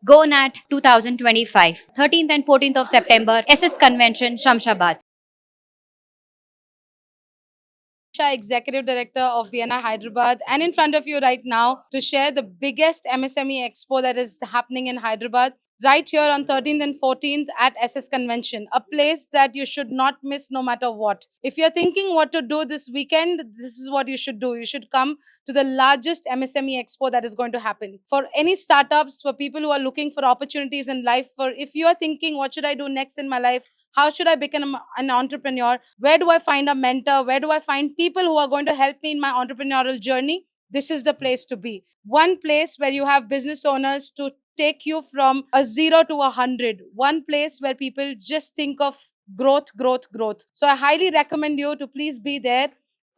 GoNat 2025, 13th and 14th of September, SS Convention, Shamshabad. Shah, Executive Director of BNI Hyderabad, and in front of you right now to share the biggest MSME Expo that is happening in Hyderabad right here on 13th and 14th at SS Convention, a place that you should not miss no matter what. If you're thinking what to do this weekend, this is what you should do. You should come to the largest MSME Expo that is going to happen. For any startups, for people who are looking for opportunities in life, for if you are thinking, what should I do next in my life? How should I become an entrepreneur? Where do I find a mentor? Where do I find people who are going to help me in my entrepreneurial journey? This is the place to be. One place where you have business owners to take you from a 0 to 100. One place where people just think of growth, growth, growth. So I highly recommend you to please be there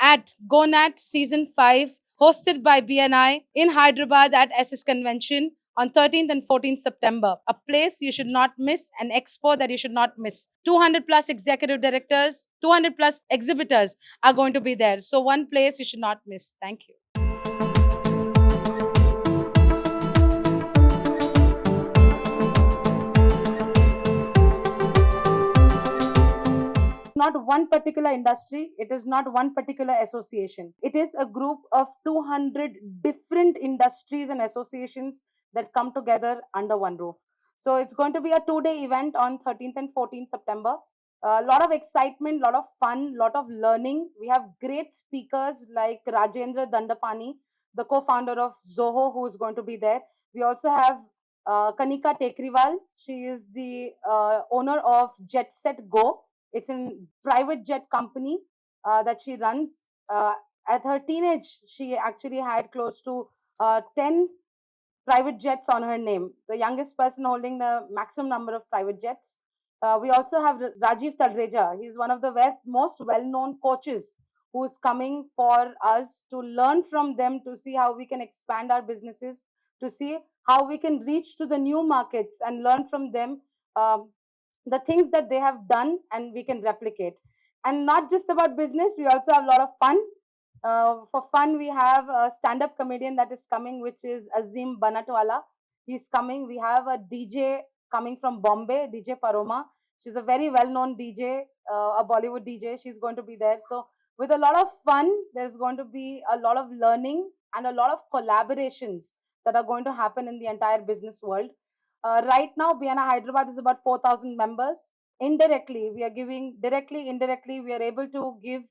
at GoNat Season 5, hosted by BNI in Hyderabad at SS Convention on 13th and 14th September. A place you should not miss, an expo that you should not miss. 200 plus executive directors, 200 plus exhibitors are going to be there. So, one place you should not miss. Thank you. Not one particular industry, it is not one particular association. It is a group of 200 different industries and associations that come together under one roof. So it's going to be a 2-day event on 13th and 14th September. A lot of excitement, lot of fun, lot of learning. We have great speakers like Rajendra Dandapani, the co-founder of Zoho, who is going to be there. We also have Kanika Tekriwal. She is the owner of Jet Set Go. It's a private jet company that she runs. At her teenage, she actually had close to 10 private jets on her name, the youngest person holding the maximum number of private jets. We also have Rajiv Talreja. He's one of the most well-known coaches who is coming for us to learn from them, to see how we can expand our businesses, to see how we can reach to the new markets and learn from them the things that they have done and we can replicate. And not just about business, we also have a lot of fun. For fun, we have a stand-up comedian that is coming, which is Azim Banatwala. He's coming. We have a DJ coming from Bombay, DJ Paroma. She's a very well-known DJ, a Bollywood DJ. She's going to be there. So with a lot of fun, there's going to be a lot of learning and a lot of collaborations that are going to happen in the entire business world. Right now, BNI Hyderabad is about 4,000 members. Indirectly, we are giving, directly, indirectly, we are able to give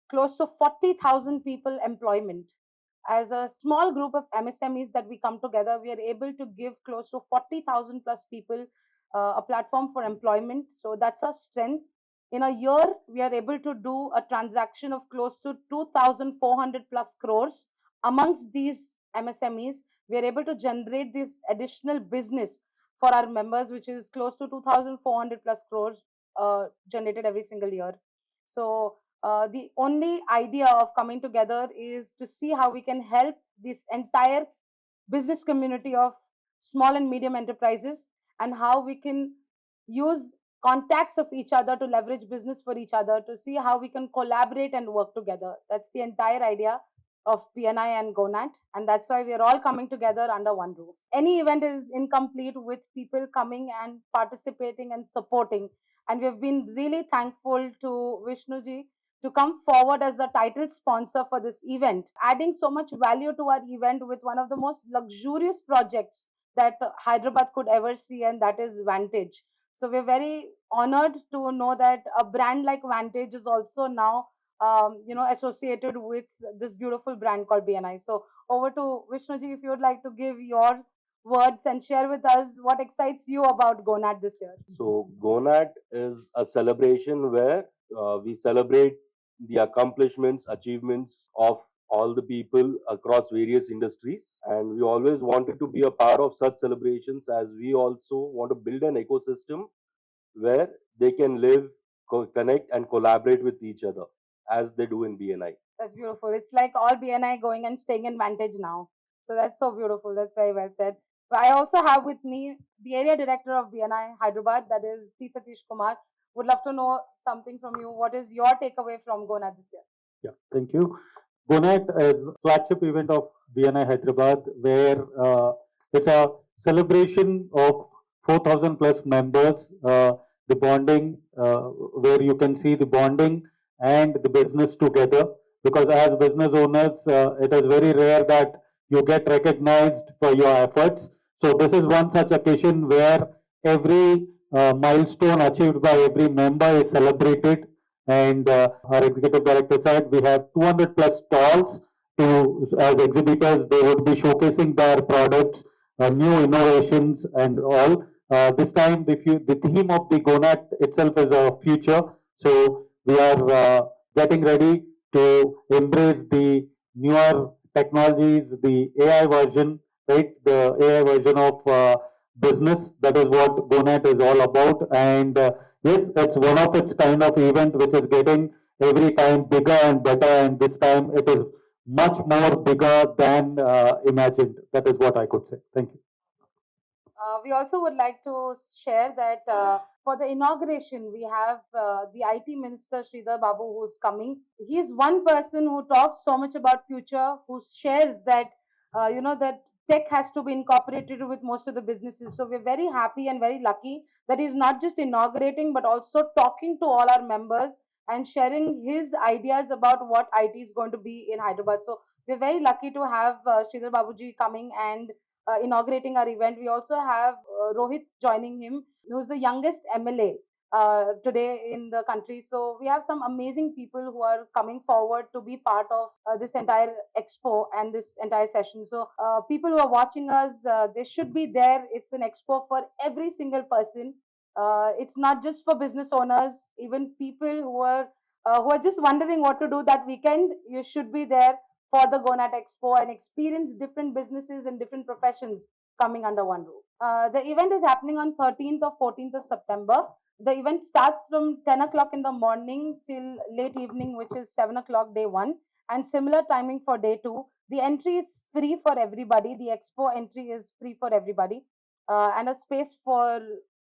close to 40,000 people employment. As a small group of MSMEs that we come together, we are able to give close to 40,000 plus people a platform for employment. So that's our strength. In a year, we are able to do a transaction of close to 2,400 plus crores amongst these MSMEs. We are able to generate this additional business for our members, which is close to 2,400 plus crores generated every single year. So the only idea of coming together is to see how we can help this entire business community of small and medium enterprises, and how we can use contacts of each other to leverage business for each other, to see how we can collaborate and work together. That's the entire idea of BNI and GoNat, and that's why we are all coming together under one roof. Any event is incomplete with people coming and participating and supporting, and we've been really thankful to Vishnuji to come forward as the title sponsor for this event, adding so much value to our event with one of the most luxurious projects that Hyderabad could ever see, and that is Vantage. So we're very honored to know that a brand like Vantage is also now, associated with this beautiful brand called BNI. So over to Vishnuji, if you would like to give your words and share with us what excites you about GoNat this year. So, GoNat is a celebration where we celebrate the accomplishments, achievements of all the people across various industries. And we always wanted to be a part of such celebrations, as we also want to build an ecosystem where they can live, connect, and collaborate with each other as they do in BNI. That's beautiful. It's like all BNI going and staying in Vantage now. So that's so beautiful. That's very well said. But I also have with me the area director of BNI Hyderabad, that is T. Satish Kumar. Would love to know something from you. What is your takeaway from GoNat this year? Yeah, thank you. GoNat is flagship event of BNI Hyderabad, where it's a celebration of 4,000 plus members, the bonding, where you can see the bonding and the business together. Because as business owners, it is very rare that you get recognized for your efforts. So this is one such occasion where every milestone achieved by every member is celebrated. And our executive director said we have 200 plus stalls to, as exhibitors, they would be showcasing their products, new innovations and all. This time, the theme of the GoNat itself is a future. So we are getting ready to embrace the newer technologies, the AI version, right? The AI version of business. That is what GoNat is all about. And yes, it's one of its kind of event which is getting every time bigger and better. And this time it is much more bigger than imagined. That is what I could say. Thank you. We also would like to share that for the inauguration, we have the IT Minister Sridhar Babu who's coming. He is one person who talks so much about future, who shares that that tech has to be incorporated with most of the businesses. So we're very happy and very lucky that he's not just inaugurating but also talking to all our members and sharing his ideas about what IT is going to be in Hyderabad. So we're very lucky to have Sridhar Babuji coming and inaugurating our event. We also have Rohit joining him, who's the youngest MLA today in the country. So we have some amazing people who are coming forward to be part of this entire expo and this entire session. So people who are watching us, they should be there. It's an expo for every single person. It's not just for business owners, even people who are just wondering what to do that weekend. You should be there for the GoNat Expo and experience different businesses and different professions coming under one roof. The event is happening on 13th or 14th of September. The event starts from 10 o'clock in the morning till late evening, which is 7 o'clock day one, and similar timing for day two. The entry is free for everybody. The expo entry is free for everybody, and a space for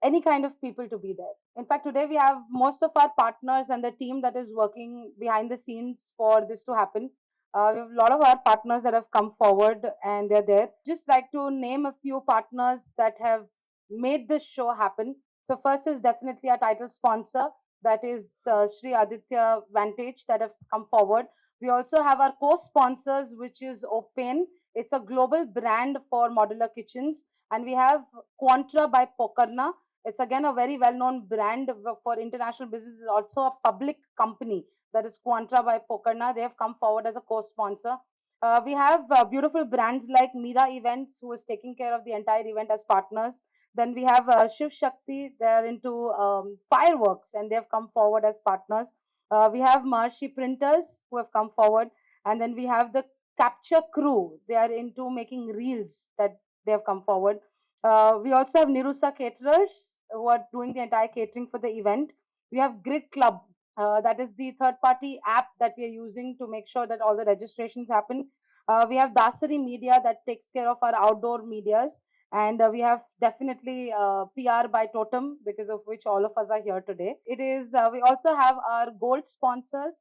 any kind of people to be there. In fact, today we have most of our partners and the team that is working behind the scenes for this to happen. We have a lot of our partners that have come forward and they're there. Just like to name a few partners that have made this show happen. So first is definitely our title sponsor, that is Sri Aditya Vantage, that has come forward. We also have our co-sponsors, which is Open. It's a global brand for modular kitchens. And we have Quantra by Pokarna. It's again a very well-known brand for international business. It's also a public company, that is Quantra by Pokarna. They have come forward as a co-sponsor. We have beautiful brands like Mira Events, who is taking care of the entire event as partners. Then we have Shiv Shakti. They are into fireworks and they have come forward as partners. We have Maharshi Printers, who have come forward. And then we have the Capture Crew. They are into making reels, that they have come forward. We also have Nirusa Caterers, who are doing the entire catering for the event. We have Grid Club, that is the third party app that we are using to make sure that all the registrations happen. We have Dasari Media that takes care of our outdoor medias. And we have definitely PR by Totem, because of which all of us are here today. It is, we also have our gold sponsors,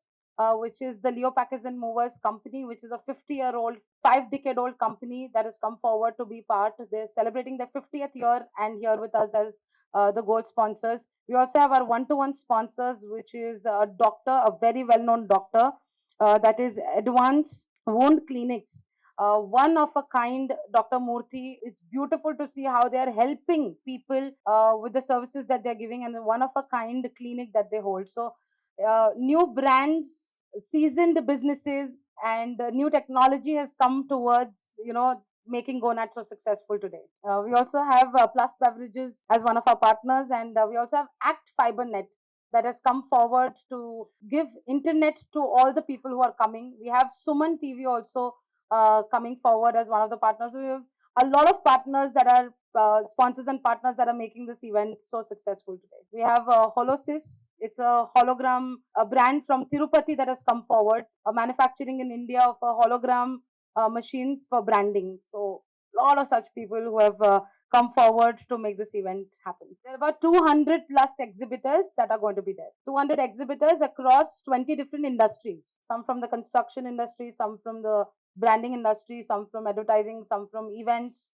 which is the Leo Packers and Movers company, which is a 50-year-old, 5-decade-old company that has come forward to be part. They're celebrating their 50th year and here with us as the gold sponsors. We also have our one-to-one sponsors, which is a doctor, a very well-known doctor, that is Advanced Wound Clinics. One of a kind, Dr. Murthy. It's beautiful to see how they are helping people with the services that they're giving, and one of a kind clinic that they hold. So, new brands, seasoned businesses, and new technology has come towards, making GoNat so successful today. We also have Plus Beverages as one of our partners, and we also have Act FiberNet that has come forward to give internet to all the people who are coming. We have Suman TV also coming forward as one of the partners. So we have a lot of partners that are sponsors and partners that are making this event so successful today. We have Holosys. It's a hologram, a brand from Tirupati that has come forward, manufacturing in India of a hologram machines for branding. So a lot of such people who have come forward to make this event happen. There are about 200 plus exhibitors that are going to be there. 200 exhibitors across 20 different industries. Some from the construction industry, some from the branding industry, some from advertising, some from events.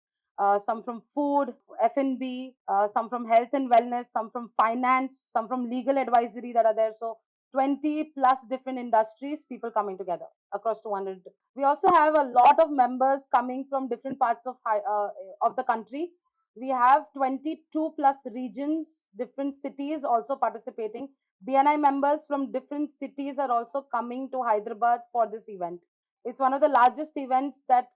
some from food, F&B, some from health and wellness, some from finance, some from legal advisory that are there. So 20 plus different industries, people coming together across 200. We also have a lot of members coming from different parts of the country. We have 22 plus regions, different cities also participating. BNI members from different cities are also coming to Hyderabad for this event. It's one of the largest events that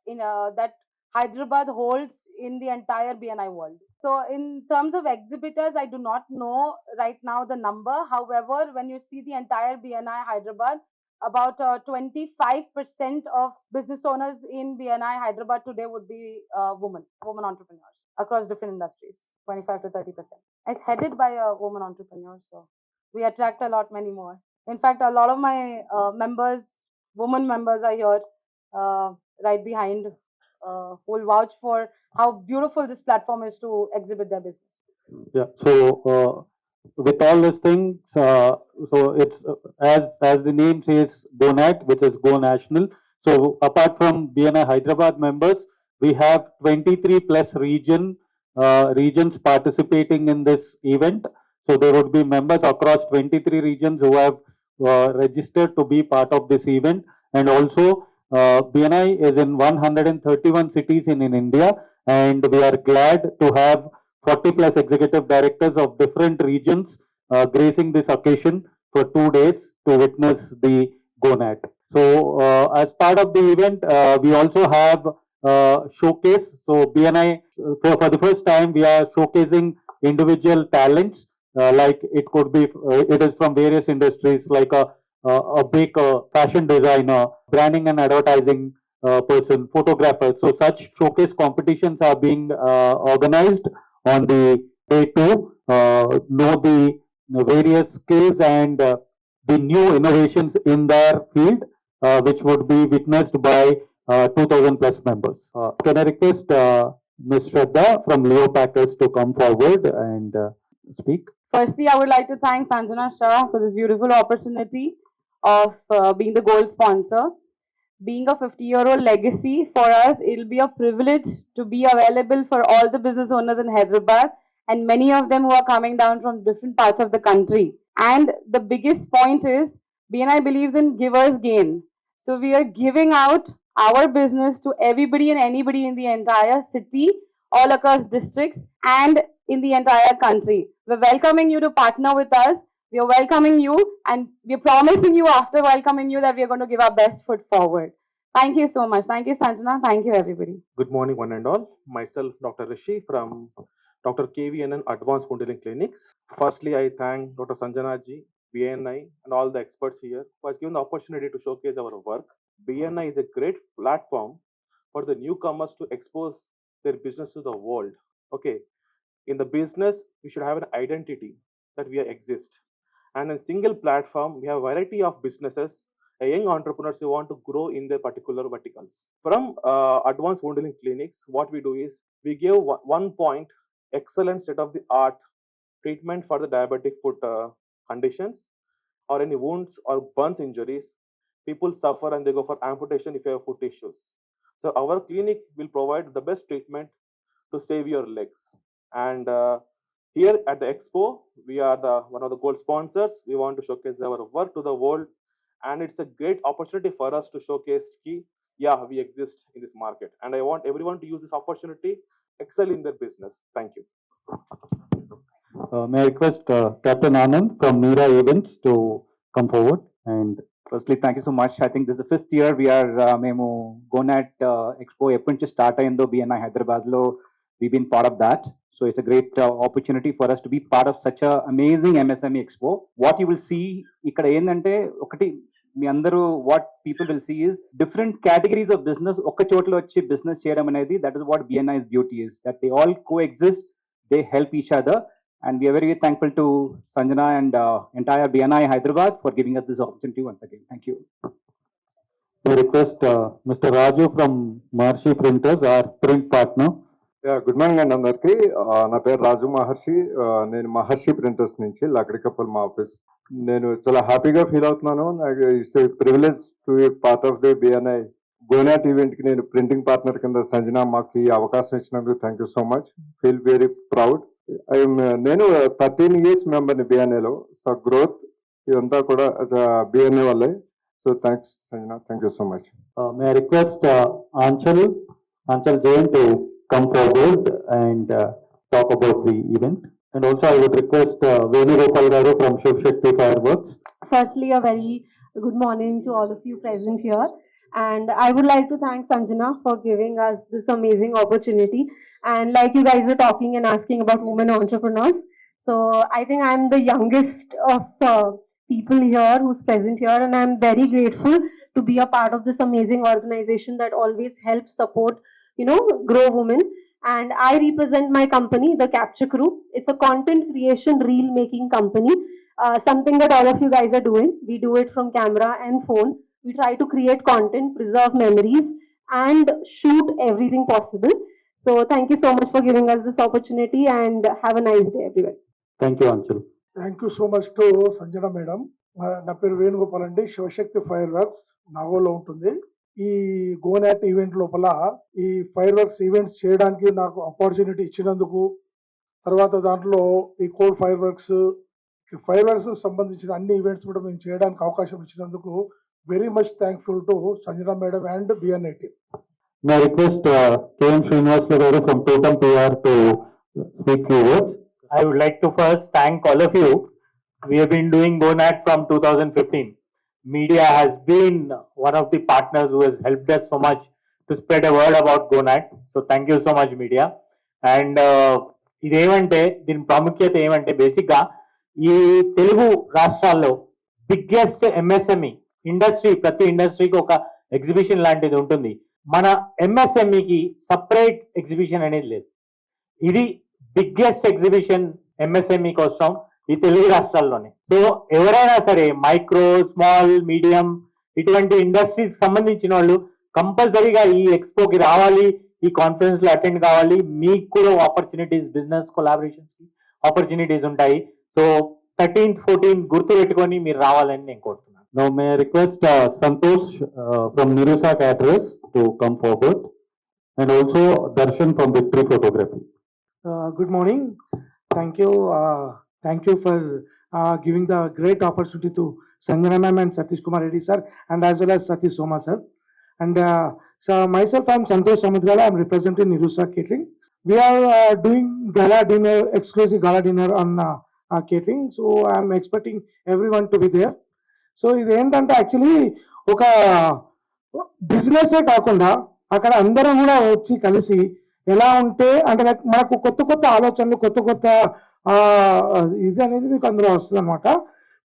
Hyderabad holds in the entire BNI world. So in terms of exhibitors, I do not know right now the number. However, when you see the entire BNI Hyderabad, about 25% of business owners in BNI Hyderabad today would be women entrepreneurs across different industries, 25 to 30%. It's headed by a woman entrepreneur, so we attract many more. In fact, a lot of my women members are here right behind, who will vouch for how beautiful this platform is to exhibit their business. Yeah. So with all these things, so it's as the name says, GoNat, which is Go National. So apart from BNI Hyderabad members, we have 23 plus regions participating in this event. So there would be members across 23 regions who have registered to be part of this event, and also BNI is in 131 cities in India, and we are glad to have 40 plus executive directors of different regions gracing this occasion for 2 days to witness the GoNat. So as part of the event, we also have showcase. So BNI, for the first time, we are showcasing individual talents. Like it could be, it is from various industries, like a baker, fashion designer, branding and advertising person, photographer. So such showcase competitions are being organized on the day to know the various skills and the new innovations in their field, which would be witnessed by 2,000 plus members. Can I request Ms. Shraddha from Leo Packers to come forward and speak? Firstly, I would like to thank Sanjana Shah for this beautiful opportunity of being the gold sponsor. Being a 50-year-old legacy for us, it'll be a privilege to be available for all the business owners in Hyderabad, and many of them who are coming down from different parts of the country. And the biggest point is, BNI believes in givers gain. So we are giving out our business to everybody and anybody in the entire city, all across districts, and in the entire country. We're welcoming you to partner with us. We are welcoming you, and we're promising you after welcoming you that we are going to give our best foot forward. Thank you so much. Thank you, Sanjana. Thank you, everybody. Good morning, one and all. Myself, Dr. Rishi from Dr. KVNN Advanced Wound Clinics. Firstly, I thank Dr. Sanjana ji, BNI, and all the experts here who has given the opportunity to showcase our work. BNI is a great platform for the newcomers to expose their business to the world. Okay, in the business, we should have an identity that we exist. And in single platform, we have a variety of businesses, young entrepreneurs who want to grow in their particular verticals. From Advanced Wound Healing Clinics, what we do is we give 1 point excellent state of the art treatment for the diabetic foot conditions or any wounds or burns injuries. People suffer and they go for amputation if you have foot issues. So our clinic will provide the best treatment to save your legs. And here at the expo, we are one of the gold sponsors. We want to showcase our work to the world, and it's a great opportunity for us to showcase yeah, we exist in this market. And I want everyone to use this opportunity, excel in their business. Thank you. May I request Captain Anand from Mira Events to come forward? And firstly, thank you so much. I think this is the 5th year we are మేము GoNat Expo ఎప్పటి నుంచి start అయిందో BNI Hyderabad లో we've been part of that. So it's a great opportunity for us to be part of such a amazing MSME Expo. What you will see ఇక్కడ ఏంటంటే ఒకటి మీ అందరూ what people will see is different categories of business ఒక్క చోట్ల వచ్చి business చేయడం అనేది, that is what BNI's beauty is, that they all coexist, they help each other, and we are very, very thankful to Sanjana and entire BNI Hyderabad for giving us this opportunity once again. Thank you. I request Mr. Raju from Maharshi Printers, our print partner. Good morning అండి అందరికి. నా పేరు రాజు మహర్షి. నేను మహర్షి printers నుంచి లకడికప్పల్ మా office. నేను చాలా హ్యాపీగా ఫీల్ అవుతున్నాను. నాకు it's a privilege to be part of the BNI గోనాట్ ఈవెంట్ కి నేను ప్రింటింగ్ పార్ట్నర్ కింద సంజన మాకు ఈ అవకాశం ఇచ్చినందుకు thank you so much. Feel very proud. నేను 13 years మెంబర్ని బిఎన్ఏలో. సో గ్రోత్ ఇదంతా కూడా బిఎన్ఏ వల్లే. So thanks Sanjana, thank you so much. May I request Anchal Jain to come forward and talk about the event. And also I would request Venu Gopal Garu from Shiv Shakti Fireworks. Firstly, a very good morning to all of you present here. And I would like to thank Sanjana for giving us this amazing opportunity. And like you guys were talking and asking about women entrepreneurs. So I think I'm the youngest of people here who's present here. And I'm very grateful to be a part of this amazing organization that always helps support, grow women. And I represent my company, The Capture Crew. It's a content creation, reel making company. Something that all of you guys are doing. We do it from camera and phone. We try to create content, preserve memories, and shoot everything possible. So thank you so much for giving us this opportunity and have a nice day, everyone. Thank you, Anchal. Thank you so much to Sanjana madam. నా పేరు వేణుగోపాల్ అండి. Shivashakti fire works నాగోలో ఉంటుంది. ఈ గోనాట్ event లోపల ఈ fire works events చేయడానికి నాకు opportunity ఇచ్చినందుకు, తర్వాత దాంట్లో ఈ కోల్ ఫైర్ వర్క్స్ సంబంధించిన అన్ని ఈవెంట్స్ కూడా మేము చేయడానికి అవకాశం ఇచ్చినందుకు very much thankful to Sanjana madam and BNI team. May I request K.M. Srinivas Garu from Totem PR to speak few words. I would like to first thank all of you. We have been doing GoNat from 2015. Media has been one of the partners who has helped us so much to spread a word about GoNat. So thank you so much, media. And ఇదేమంటే దీని ప్రాముఖ్యత ఏమంటే బేసిక్గా ఈ తెలుగు రాష్ట్రాల్లో biggest MSME industry, ప్రతి ఇండస్ట్రీకి ఒక exhibition లాంటిది ఉంటుంది. మన ఎంఎస్ఎంఈకి సపరేట్ ఎగ్జిబిషన్ అనేది లేదు. ఇది బిగ్గెస్ట్ ఎగ్జిబిషన్ ఎంఎస్ఎంఈ కోసం ఈ తెలుగు రాష్ట్రాల్లోనే. సో ఎవరైనా సరే మైక్రో, స్మాల్, మీడియం ఇటువంటి ఇండస్ట్రీస్ సంబంధించిన వాళ్ళు కంపల్సరీగా ఈ ఎక్స్పోకి రావాలి, ఈ కాన్ఫరెన్స్ లో అటెండ్ కావాలి. మీకు కూడా ఆపర్చునిటీస్, బిజినెస్ కొలాబరేషన్స్ కి ఆపర్చునిటీస్ ఉంటాయి. సో 13th, 14th గుర్తు పెట్టుకొని మీరు రావాలని నేను కోరుతున్నాను. Now may I request Santosh from Nirusa Caterers to come forward, and also Darshan from Victory Photography. Good morning. Thank you. Thank you for giving the great opportunity to Sanjana ma'am and Satish Kumar Reddy sir, and as well as Satish Soma sir. And so myself, I'm Santosh Samudrala. I'm representing Nirusa Catering. We are doing gala dinner, exclusive gala dinner on catering. So I'm expecting everyone to be there. So ఇది ఏంటంటే actually ఒక బిజినెసే కాకుండా అక్కడ అందరం కూడా వచ్చి కలిసి ఎలా ఉంటే అంటే మనకు కొత్త కొత్త ఆలోచనలు, కొత్త కొత్త ఇది అనేది మీకు అందులో వస్తుంది అనమాట.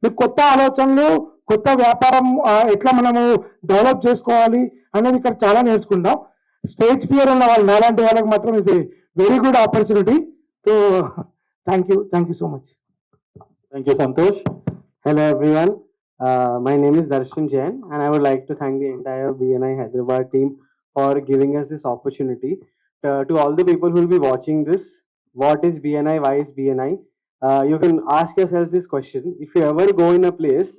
మీకు కొత్త ఆలోచనలు, కొత్త వ్యాపారం ఎట్లా మనము డెవలప్ చేసుకోవాలి అనేది ఇక్కడ చాలా నేర్చుకుంటాం. స్టేజ్ ఫియర్ ఉన్న వాళ్ళు, నాలాంటి వాళ్ళకి మాత్రం ఇది very good opportunity. So thank you so much. Thank you, Santosh. Hello everyone. My name is Darshan Jain, and I would like to thank the entire BNI Hyderabad team for giving us this opportunity. To all the people who will be watching this, what is BNI? Why is BNI? You can ask yourselves this question. If you ever go in a place,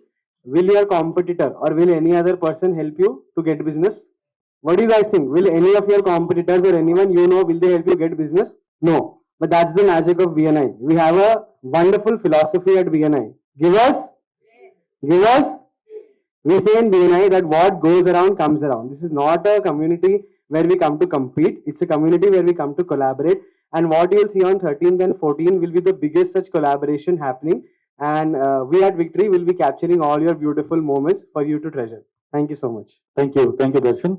will your competitor or will any other person help you to get business? What do you guys think? Will any of your competitors or anyone you know, will they help you get business? No. But that's the magic of BNI. We have a wonderful philosophy at BNI. Give us. We say in BNI that what goes around comes around. This is not a community where we come to compete. It's a community where we come to collaborate. And what you'll see on 13th and 14th will be the biggest such collaboration happening. And we at Victory will be capturing all your beautiful moments for you to treasure. Thank you so much. Thank you, Darshan.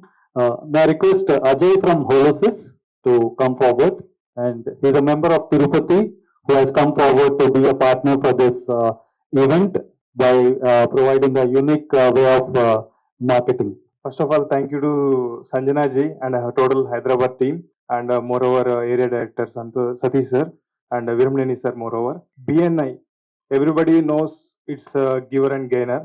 May I request Ajay from Holosis to come forward, and he is a member of Tirupati who has come forward to be a partner for this event by providing a unique way of marketing. First of all, thank you to Sanjana ji and her total Hyderabad team, and moreover area director Satish sir and Viramneni sir. Moreover, BNI, everybody knows it's a giver and gainer.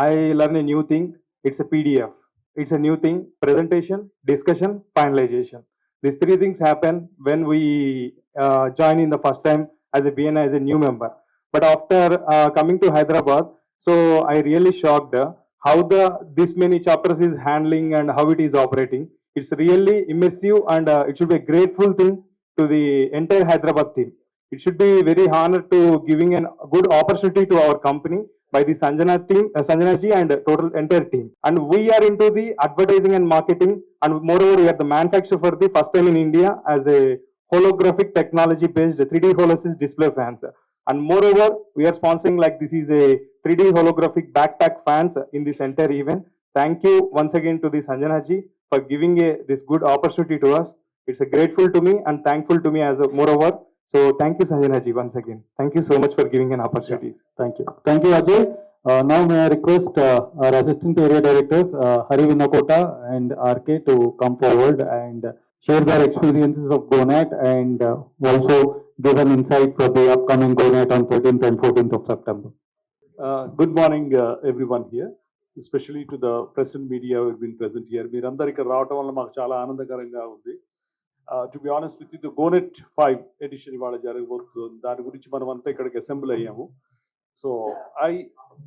I learn a new thing. It's a PDF. It's a new thing: presentation, discussion, finalization. These three things happen when we join in the first time as a BNI, as a new member. But after coming to Hyderabad, so I really shocked how this many chapters is handling and how it is operating. It's really immersive, and it should be a grateful thing to the entire Hyderabad team. It should be very honored to giving a good opportunity to our company by the Sanjana team, Sanjana ji and total entire team. And we are into the advertising and marketing, and moreover, we are the manufacturer for the first time in India as a holographic technology based 3D HoloSys display fans. And moreover, we are sponsoring like this is a 3D holographic backpack fans in this entire event. Thank you once again to the Sanjana ji for giving this good opportunity to us. It's a grateful to me and thankful to me as a moreover. So thank you, Sanjana ji, once again. Thank you so much for giving an opportunity. Thank you. Thank you, Ajay. Now may I request our Assistant Area Directors, Hari Vinakota and RK to come forward and share their experiences of GoNat and also give an insight for the upcoming GoNat on 13th and 14th of September. Good morning, everyone here, especially to the press and media who have been present here. మీరందరూ ఇక్కడ రావటం వల్ల మాకు చాలా ఆనందకరంగా ఉంది. To be honest with the గోనెట్ 5 edition ఇవాళ జరగబోతుంది. దాని గురించి మనం అంతా ఇక్కడికి అసెంబ్ల్ అయ్యాము. సో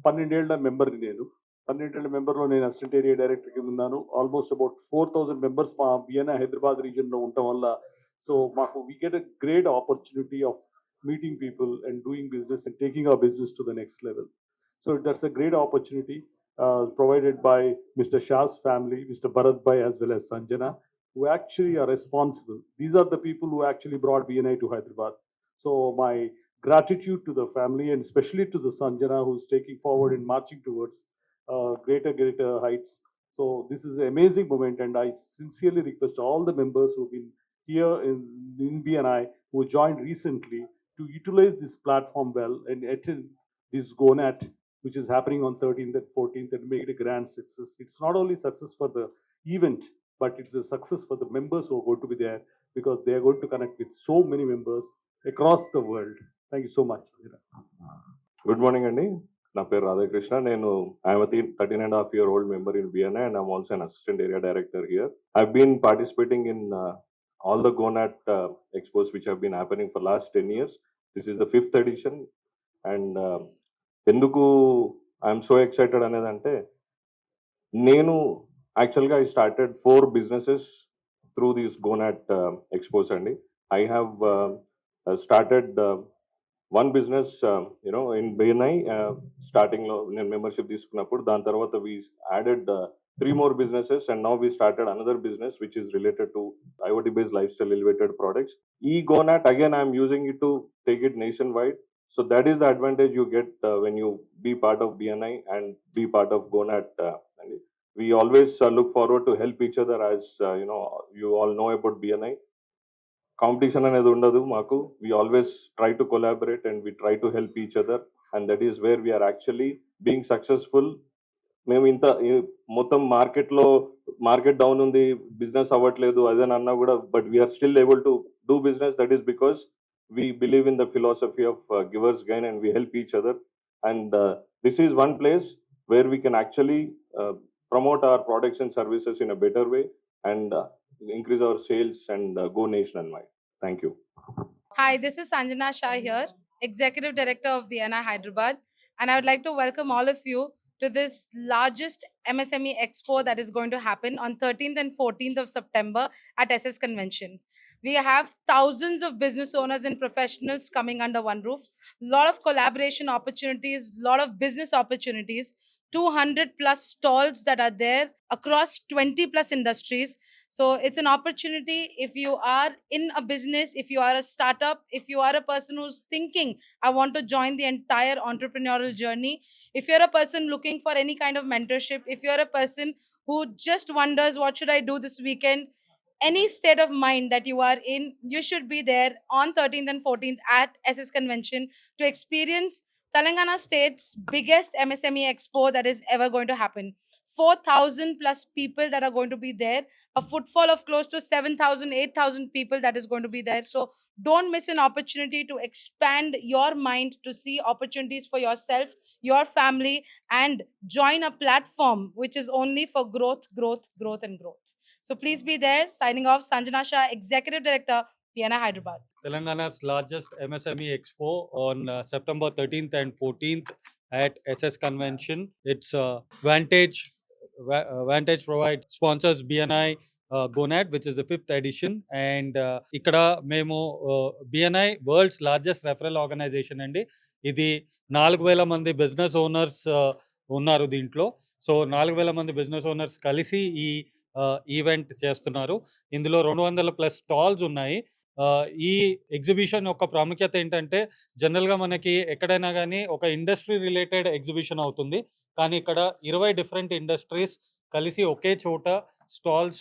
12 ఏళ్ల మెంబర్ని నేను. 12 ఏళ్ల మెంబర్లో నేను అసిస్టెంట్ ఏరియా డైరెక్టర్కి ఉన్నాను. ఆల్మోస్ట్ అబౌట్ 4000 మెంబర్స్ మా బిఎన్ఐ హైదరాబాద్ రీజియన్లో ఉండటం వల్ల సో మాకు we get a great opportunity of meeting people and doing business and taking our business to the next level. So that's a great opportunity provided by Mr. Shah's family, Mr. Bharat Bhai as well as Sanjana, who actually are responsible. These are the people who actually brought BNI to Hyderabad. So my gratitude to the family and especially to the Sanjana who's taking forward and marching towards greater heights. So this is an amazing moment, and I sincerely request all the members who've been here in BNI who joined recently to utilize this platform well and attend this GoNat, which is happening on 13th and 14th, and make it a grand success. It's not only success for the event, but it's a success for the members who are going to be there because they are going to connect with so many members across the world. Thank you so much. Good morning, Andy. నా పేరు రాధాకృష్ణ. నేను I'm 13.5-year-old member in BNI and I'm also an assistant area director here. I've been participating in all the GoNat expos which have been happening for last 10 years. This is the 5th edition, and ఎందుకు I'm so excited అనేదంటే నేను యాక్చువల్గా I started 4 businesses through these GoNat expos అండి. I have started one business in BNI స్టార్టింగ్లో నేను membership తీసుకున్నప్పుడు. దాని తర్వాత we added 3 more businesses, and now we started another business which is related to IoT based lifestyle elevated products. GoNat, again I'm using it to take it nationwide. So that is the advantage you get when you be part of BNI and be part of GoNat. And we always look forward to help each other, as you all know about BNI. Competition అనేది ఉండదు మాకు. We always try to collaborate and we try to help each other, and that is where we are actually being successful. మేము ఇంత మొత్తం market down ఉంది, business అవ్వట్లేదు అదని అన్నా కూడా, but we're still able to do business. That is because we believe in the philosophy of givers gain, and we help each other. And this is one place where we can actually promote our products and services in a better way and increase our sales and go nationwide. Thank you. Hi, this is Sanjana Shah here, Executive Director of BNI Hyderabad, and I would like to welcome all of you to this largest MSME Expo that is going to happen on 13th and 14th of September at SS Convention. We have thousands of business owners and professionals coming under one roof, lot of collaboration opportunities, lot of business opportunities, 200 plus stalls that are there across 20 plus industries. So it's an opportunity if you are in a business, if you are a startup, if you are a person who's thinking, I want to join the entire entrepreneurial journey. If you're a person looking for any kind of mentorship, if you're a person who just wonders, what should I do this weekend? Any state of mind that you are in, you should be there on 13th and 14th at SS Convention to experience Telangana State's biggest MSME Expo that is ever going to happen. 4,000 plus people that are going to be there, a footfall of close to 7,000, 8,000 people that is going to be there. So don't miss an opportunity to expand your mind, to see opportunities for yourself, your family, and join a platform which is only for growth, growth, growth, and growth. So please be there. Signing off, Sanjana Shah, Executive Director, BNI Hyderabad. Telangana's largest MSME Expo on September 13th and 14th at SS Convention. It's Vantage Provide sponsors BNI GoNet, which is the 5th edition. And ఇక్కడ మేము BNI world's largest referral organisation అండి. ఇది 4,000 మంది business owners ఉన్నారు దీంట్లో. So 4,000 మంది business owners కలిసి ఈ ఈవెంట్ చేస్తున్నారు. ఇందులో 200+ స్టాల్స్ ఉన్నాయి. ఈ ఎగ్జిబిషన్ యొక్క ప్రాముఖ్యత ఏంటంటే, జనరల్గా మనకి ఎక్కడైనా కానీ ఒక ఇండస్ట్రీ రిలేటెడ్ ఎగ్జిబిషన్ అవుతుంది. కానీ ఇక్కడ 20 డిఫరెంట్ ఇండస్ట్రీస్ కలిసి ఒకే చోట స్టాల్స్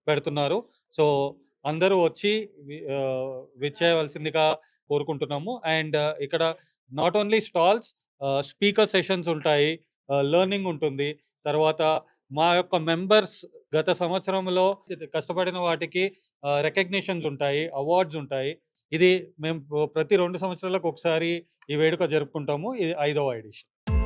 పెడుతున్నారు. సో అందరూ వచ్చి విచ్చేయవలసిందిగా కోరుకుంటున్నాము. అండ్ ఇక్కడ not only stalls, speaker sessions ఉంటాయి, లెర్నింగ్ ఉంటుంది. తర్వాత మా యొక్క మెంబర్స్ గత సంవత్సరంలో కష్టపడిన వాటికి రికగ్నిషన్స్ ఉంటాయి, అవార్డ్స్ ఉంటాయి. ఇది మేము ప్రతి 2 సంవత్సరాలకు ఒకసారి ఈ వేడుక జరుపుకుంటాము. ఇది 5వ ఎడిషన్.